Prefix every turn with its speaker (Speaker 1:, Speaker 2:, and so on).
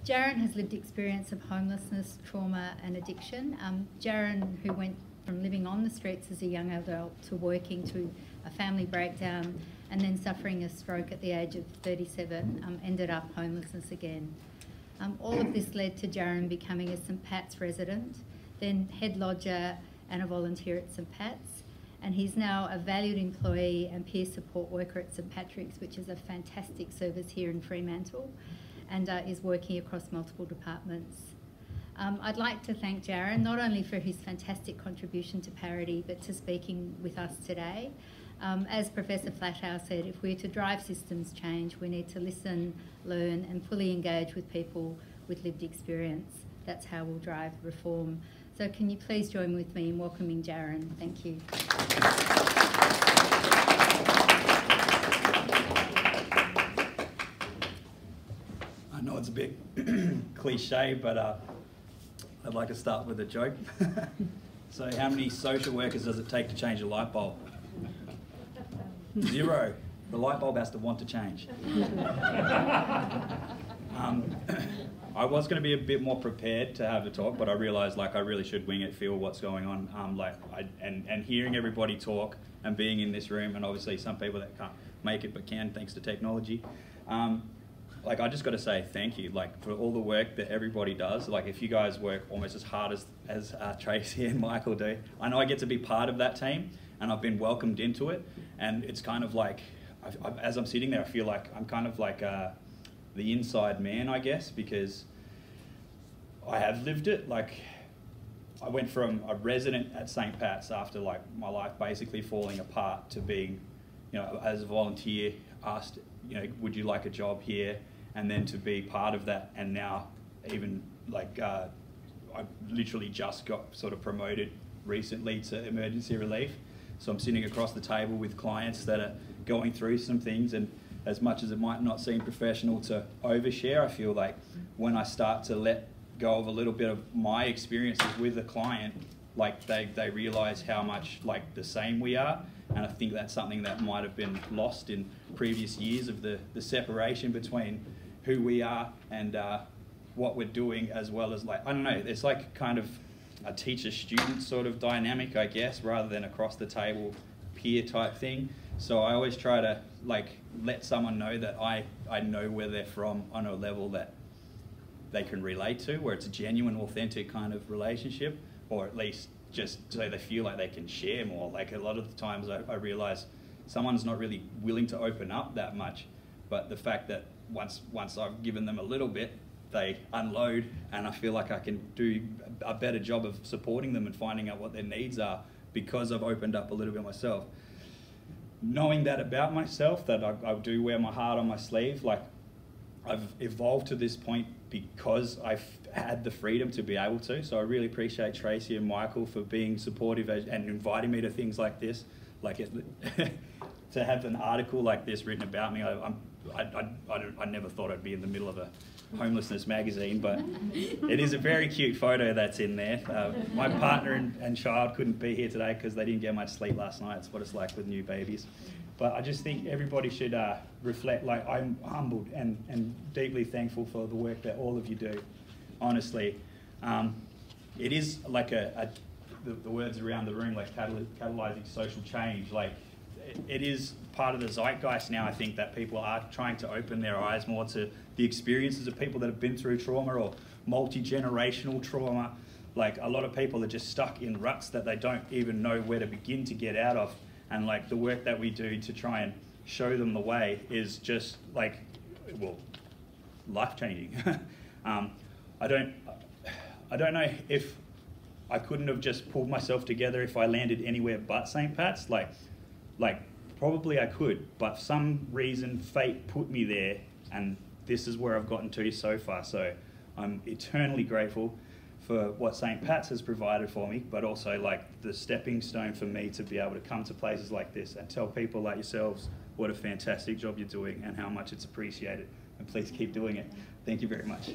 Speaker 1: Jaron has lived experience of homelessness, trauma and addiction. Jaron, who went from living on the streets as a young adult to working to a family breakdown and then suffering a stroke at the age of 37, ended up homelessness again. All of this led to Jaron becoming a St Pat's resident, then head lodger and a volunteer at St Pat's, and he's now a valued employee and peer support worker at St Patrick's, which is a fantastic service here in Fremantle, and is working across multiple departments. I'd like to thank Jaron not only for his fantastic contribution to Parity, but to speaking with us today. As Professor Flathouse said, if we're to drive systems change, we need to listen, learn and fully engage with people with lived experience. That's how we'll drive reform. So can you please join with me in welcoming Jaron? Thank you.
Speaker 2: I know it's a bit cliche, but I'd like to start with a joke. So how many social workers does it take to change a light bulb? 0. The light bulb has to want to change. I was going to be a bit more prepared to have a talk, but I realised I really should wing it, feel what's going on. And hearing everybody talk and being in this room, and obviously some people that can't make it but can thanks to technology. I just got to say thank you, for all the work that everybody does. If you guys work almost as hard as Tracy and Michael do, I know I get to be part of that team, and I've been welcomed into it. And it's kind of as I'm sitting there, I feel like I'm kind of the inside man, I guess, because I have lived it. I went from a resident at St Pat's after my life basically falling apart to being, as a volunteer, asked, would you like a job here? And then to be part of that, and now even I literally just got sort of promoted recently to emergency relief. So I'm sitting across the table with clients that are going through some things, and as much as it might not seem professional to overshare, I feel like when I start to let go of a little bit of my experiences with a client, they realise how much the same we are. And I think that's something that might have been lost in previous years, of the separation between who we are and what we're doing, as well as I don't know, it's kind of a teacher-student sort of dynamic, I guess, rather than across the table peer type thing. So I always try to let someone know that I know where they're from on a level that they can relate to, where it's a genuine, authentic kind of relationship, or at least just so they feel like they can share more. A lot of the times I realise someone's not really willing to open up that much, but the fact that once I've given them a little bit, they unload, and I feel like I can do a better job of supporting them and finding out what their needs are because I've opened up a little bit myself. Knowing that about myself, that I do wear my heart on my sleeve, I've evolved to this point because I've had the freedom to be able to. So I really appreciate Tracy and Michael for being supportive and inviting me to things like this. To have an article like this written about me, I never thought I'd be in the middle of a homelessness magazine, but it is a very cute photo that's in there. My partner and child couldn't be here today because they didn't get much sleep last night. It's what it's like with new babies. But I just think everybody should reflect. I'm humbled and deeply thankful for the work that all of you do. Honestly, it is the words around the room, catalyzing social change. It is part of the zeitgeist now, I think, that people are trying to open their eyes more to the experiences of people that have been through trauma or multi-generational trauma. A lot of people are just stuck in ruts that they don't even know where to begin to get out of. And the work that we do to try and show them the way is just life-changing. I don't know if I couldn't have just pulled myself together if I landed anywhere but St Pat's. Probably I could, but for some reason fate put me there, and this is where I've gotten to so far. So I'm eternally grateful for what St Pat's has provided for me, but also the stepping stone for me to be able to come to places like this and tell people like yourselves what a fantastic job you're doing and how much it's appreciated. And please keep doing it. Thank you very much.